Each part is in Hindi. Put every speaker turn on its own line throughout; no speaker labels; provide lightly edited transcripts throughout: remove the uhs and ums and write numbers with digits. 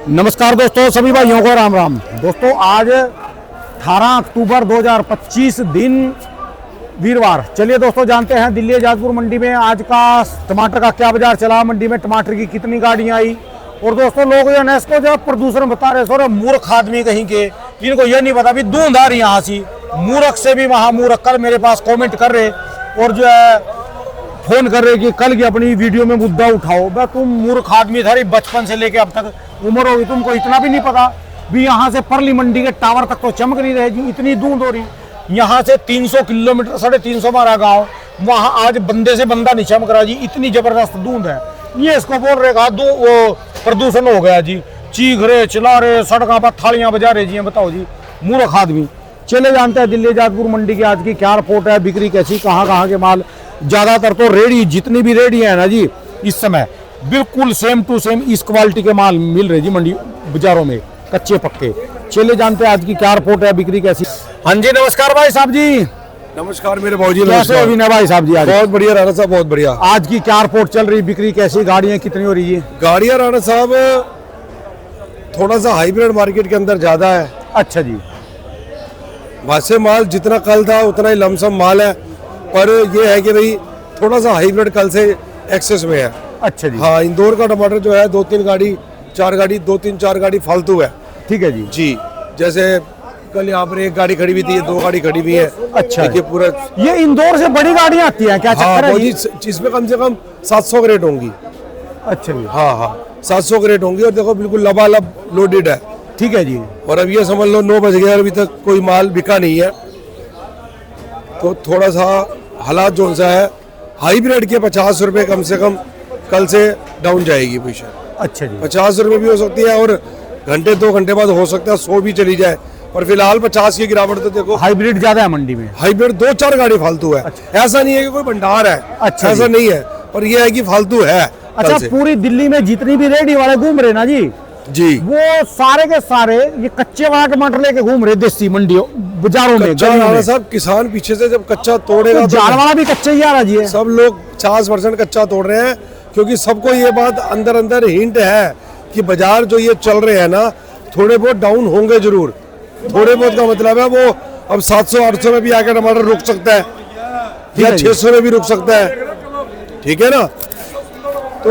नमस्कार दोस्तों, सभी भाइयों को राम राम। दोस्तों आज 18 अक्टूबर 2025 दिन वीरवार। चलिए दोस्तों जानते हैं दिल्ली जाजपुर मंडी में आज का टमाटर का क्या बाजार चला, मंडी में टमाटर की कितनी गाड़ियां आई। और दोस्तों लोग जो है इसको जो प्रदूषण बता रहे सो मूर्ख आदमी कहीं के, इनको ये नहीं पता भी दूध आ रही यहाँ से मूर्ख से भी वहाँ मूर्ख। कल मेरे पास कमेंट कर रहे और जो है फोन कर रहे कि कल की अपनी वीडियो में मुद्दा उठाओ। भाई तुम मूर्ख आदमी था, बचपन से लेके अब तक उम्र होगी, तुमको इतना भी नहीं पता भी यहाँ से परली मंडी के टावर तक तो चमक नहीं रहेगी, इतनी दूध हो रही। यहाँ से 300 किलोमीटर 350 हमारा गाँव, वहाँ आज बंदे से बंदा नहीं चमक रहा जी, इतनी जबरदस्त दूध है। ये इसको बोल रहे वो प्रदूषण हो गया जी, चीख रहे चिल्ला रहे सड़कों पर थालियां बजा रहे जी। बताओ जी मूर्ख आदमी। चले जानते हैं दिल्ली जाजपुर मंडी की आज की क्या रिपोर्ट है, बिक्री कैसी, कहाँ के माल। ज्यादातर तो रेडी, जितनी भी रेडी है ना जी इस समय बिल्कुल सेम टू सेम इस क्वालिटी के माल मिल रहे जी मंडी बाजारों में, कच्चे पक्के। चले जानते हैं आज की क्या रिपोर्ट है, बिक्री कैसी। हाँ जी नमस्कार भाई साहब जी।
नमस्कार मेरे भाई जी।
कैसे हो विनय भाई साहब जी? आज
बहुत बढ़िया राणा साहब, बहुत बढ़िया।
आज की क्या रिपोर्ट चल रही, बिक्री कैसी, गाड़ियां कितनी हो रही है?
गाड़ियां राणा साहब थोड़ा सा हाइब्रिड मार्केट के अंदर ज्यादा है।
अच्छा जी।
वैसे माल जितना कल था उतना ही लमसम माल है, पर ये है कि भाई थोड़ा सा हाइब्रिड कल से एक्सेस में है।
अच्छा जी।
हाँ, इंदौर का टमाटर जो है 2-3 गाड़ी 4 गाड़ी 2-3-4 गाड़ी फालतू है।
ठीक है जी।
जी, जैसे कल यहाँ पर 1 गाड़ी खड़ी हुई थी, 2 गाड़ी खड़ी हुई है।
अच्छा
देखिए पूरा
ये इंदौर से बड़ी गाड़ियाँ आती हैं क्या?
हाँ,
चक्कर है
इसमें कम से कम 700 क्रेट होंगी।
अच्छा जी।
हाँ 700 क्रेट होंगी और देखो बिल्कुल लबालब लोडेड है।
ठीक है जी।
और अब ये समझ लो 9 बज गए और अभी तक कोई माल बिका नहीं है, तो थोड़ा सा हालात जो सा है हाइब्रिड के 50 रुपये कम से कम कल से डाउन जाएगी पोजीशन।
अच्छा जी।
50 रुपये भी हो सकती है और घंटे 2 घंटे बाद हो सकता है 100 भी चली जाए, पर फिलहाल 50 की गिरावट। तो देखो
हाइब्रिड ज्यादा है मंडी में,
हाइब्रिड 2-4 गाड़ी फालतू है। अच्छा। ऐसा नहीं है कि कोई भंडार है।
अच्छा
ऐसा नहीं है, पर यह है कि फालतू है।
अच्छा पूरी दिल्ली में जितनी भी रेडी वाले घूम रहे ना जी,
वो
सारे के सारे ये कच्चे वाला टमाटर लेके घूम रहे देसी मंडियों बाजारों में।
साहब किसान पीछे से जब कच्चा तोड़ेगा
तो जाल वाला भी कच्चा ही आ रहा जी।
सब लोग 50% कच्चा तोड़ रहे हैं, क्योंकि सबको ये बात अंदर अंदर हिंट है कि बाजार जो ये चल रहे हैं ना थोड़े बहुत डाउन होंगे जरूर। थोड़े बहुत का मतलब है वो अब 700-800 में भी आकर टमाटर रुक सकता है या 600 में भी रुक सकता है। ठीक है ना, तो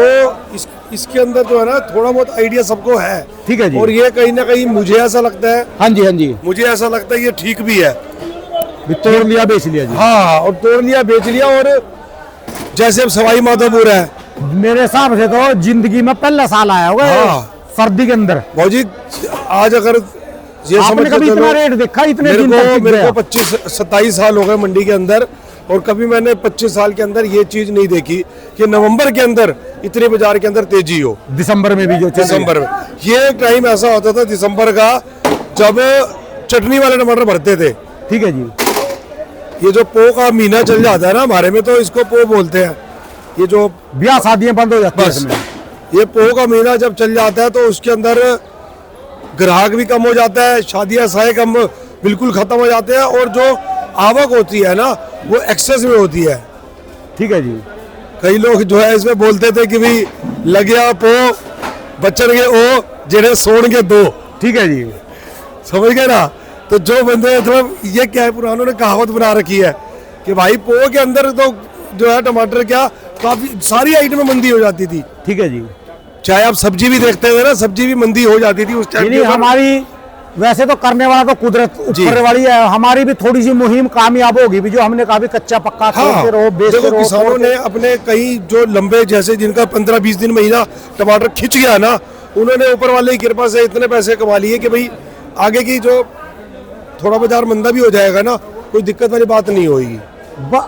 इसके अंदर जो है ना थोड़ा बहुत आइडिया सबको है।
ठीक है जी।
और ये कहीं ना कहीं मुझे ऐसा लगता है,
हाँ जी हाँ जी,
मुझे ऐसा लगता है ये ठीक भी है।
तोड़ लिया बेच लिया जी।
हाँ, और तोड़ लिया बेच लिया। और जैसे अब सवाई माधोपुर है,
मेरे हिसाब से तो जिंदगी में पहला साल आया होगा।
हाँ।
सर्दी के अंदर
भाजी आज अगर ये समझ
कभी इतना रेट देखा इतने दिन तक?
मेरे को 25-27 साल हो गए मंडी के अंदर, और कभी मैंने 25 साल के अंदर ये चीज नहीं देखी कि नवंबर के अंदर इतने बाजार के अंदर तेजी हो।
दिसंबर में भी जो
दिसंबर में ये टाइम ऐसा होता था दिसंबर का, जब चटनी वाले टमाटर भरते थे।
ठीक है जी।
ये जो पो का महीना चल जाता है ना, हमारे में तो इसको पो बोलते हैं। ये जो
ब्याह शादियां बंद हो जाती
है, ये पो का महीना जब चल जाता है तो उसके अंदर ग्राहक भी कम हो जाता है, शादियां साए कम बिल्कुल खत्म हो जाते हैं, और जो आवक होती है ना वो एक्सेस में होती है।
ठीक है जी।
कई लोग जो है इसमें बोलते थे कि भाई लग्या पो बचन के ओ जेड़े सोन के दो। ठीक है जी, समझ गए ना। तो जो बंदे मतलब ये क्या है, पुरानों ने कहावत बना रखी है कि भाई पो के अंदर तो जो है टमाटर क्या काफी सारी आइटमें मंदी हो जाती थी।
ठीक है जी।
चाहे आप सब्जी भी देखते थे ना, सब्जी भी मंदी हो जाती थी उस टाइम।
हमारी वैसे तो करने वाला तो कुदरत ऊपर वाली है, हमारी भी थोड़ी सी मुहिम कामयाब होगी भी, जो हमने कहा भी कच्चा पक्का
हाँ,
देखो
किसानों ने अपने कई जो लंबे जैसे जिनका 15-20 दिन महीना टमाटर खिंच गया ना, उन्होंने ऊपर वाले की कृपा से इतने पैसे कमा लिए कि भाई आगे की जो थोड़ा बाजार मंदा भी हो जाएगा ना, कोई दिक्कत वाली बात नहीं होगी।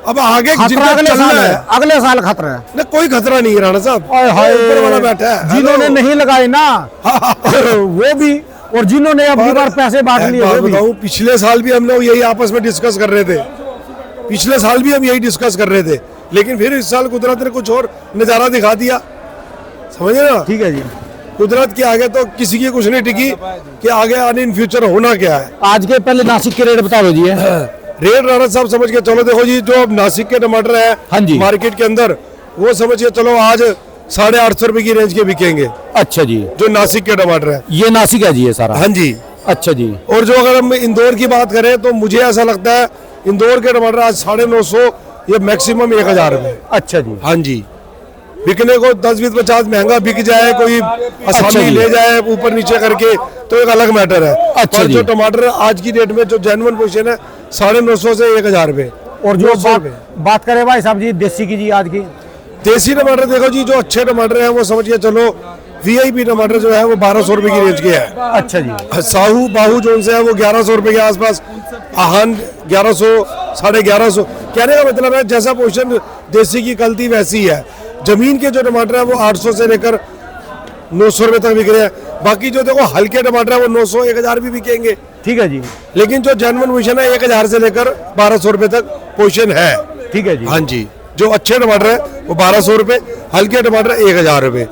अब आगे
अगले साल खतरा है ना? कोई खतरा नहीं है राणा साहब, ऊपर वाला बैठा है। जिन्होंने नहीं लगाए ना वो भी, और जिन्होंने अब बार पैसे बांट लिए वो भी।
पिछले साल भी हम लोग यही आपस में डिस्कस कर रहे थे, पिछले साल भी हम यही डिस्कस कर रहे थे, लेकिन फिर इस साल कुदरत ने कुछ और नजारा दिखा दिया, समझे ना।
ठीक है जी।
कुदरत के आगे तो किसी की कुछ नहीं टिकी कि आगे आने इन फ्यूचर होना क्या है।
आज के पहले नासिक के रेट बता दो जी।
रेट राणा साहब समझ के चलो, देखो जी जो नासिक के टमाटर है मार्केट के अंदर, वो समझ के चलो आज 850 रुपए की रेंज के बिकेंगे।
अच्छा जी,
जो नासिक के टमाटर है।
ये नासिक है जी ये सारा।
हाँ जी।
अच्छा जी,
और जो अगर हम इंदौर की बात करें तो मुझे ऐसा लगता है इंदौर के टमाटर आज 950, ये मैक्सिमम 1000 रुपए।
अच्छा जी,
हाँ जी। बिकने को 10, 20, 50 महंगा बिक जाए, कोई आसानी
जी।
ले जाए ऊपर नीचे करके, तो एक अलग मैटर है।
अच्छा
पर
जी।
जो टमाटर आज की डेट में जो जेन्युइन पोजीशन है 950 से 1000 रुपए।
और जो
900 रुपए।
बात करें भाई साहब जी देसी की जी आज की।
देसी टमाटर देखो जी, जो अच्छे टमाटर हैं वो समझ के चलो वीआईपी टमाटर जो है वो 1200 रुपए की रेंज के है।
अच्छा जी,
साहू बाहू जो उनसे है वो 1100 रुपए के आसपास, आहन 1100, 1150। कहने का मतलब है जैसा पोजीशन देसी की कल्ती वैसी है। जमीन के जो टमाटर है वो 800 से लेकर 900 रुपए तक बिक रहे हैं। बाकी जो देखो हल्के टमाटर है वो 900, 1000 भी बिकेंगे।
ठीक है जी,
लेकिन जो जेन्युइन पोजीशन है 1000 से लेकर 1200 रुपए तक पोजीशन है।
ठीक है जी।
हाँ जी। जो अच्छे टमाटर है वो 1200 रुपए, हल्के टमाटर 1000 रुपए,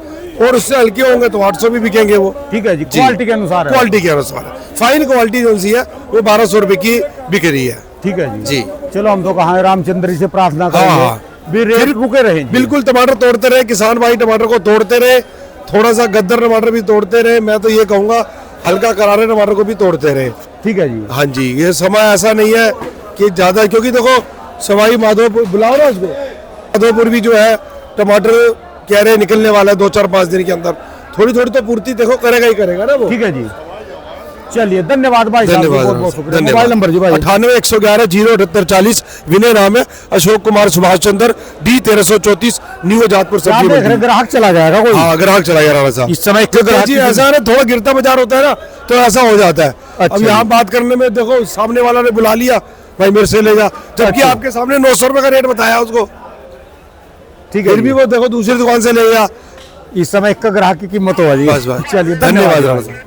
और उससे हल्के होंगे तो 800 भी बिकेंगे वो।
ठीक है जी, क्वालिटी के अनुसार है।
क्वालिटी के अनुसार फाइन क्वालिटी जो सी है वो 1200 रुपए की बिक रही है।
ठीक है जी।
जी।
चलो हम तो कहाँ रामचंद्र जी से प्रार्थना
हाँ,
करेंगे
हाँ।
भी रेट रुके रहे।
बिल्कुल टमाटर तोड़ते रहे, किसान भाई टमाटर को तोड़ते रहे, थोड़ा सा गद्दर टमाटर भी तोड़ते रहे। मैं तो ये कहूंगा हल्का करारे टमाटर को भी तोड़ते रहे।
ठीक है जी।
हाँ जी। ये समय ऐसा नहीं है कि ज्यादा, क्योंकि देखो सवाई माधोपुर बुलाओ ना उसको, माधोपुर भी जो है टमाटर कह रहे निकलने वाला है 2, 4, 5 दिन के अंदर। थोड़ी थोड़ी तो पूर्ति देखो करेगा ही करेगा ना वो।
ठीक है जी, चलिए धन्यवाद भाई साहब,
धन्यवाद,
बहुत बहुत शुक्रिया।
धन्यवाद।
मोबाइल नंबर जी भाई।
98 111 078 40। विनय नाम है, अशोक कुमार सुभाष चंद्र, D 1334, न्यू आजादपुर
क्या
सब्जी
देख रहे
मंडी।
ग्राहक चला जाएगा कोई?
हाँ, ग्राहक चला गया राणा साहब।
इस समय एक
तो
ग्राहक
जी
की-
ऐसा है ना, थोड़ा गिरता बाजार होता है ना तो ऐसा हो जाता है।
अच्छा
अब यहाँ बात करने में देखो सामने वाला ने बुला लिया भाई मेरे से ले जा, जबकि
अच्छा।
आपके सामने 900 रुपए का रेट बताया उसको,
ठीक है
फिर भी
जी।
वो देखो दूसरी दुकान से ले गया।
इस समय एक ग्राहक की कीमत होगा जी।
बस बस,
चलिए
धन्यवाद
धन्यवाद।
राणा साहब।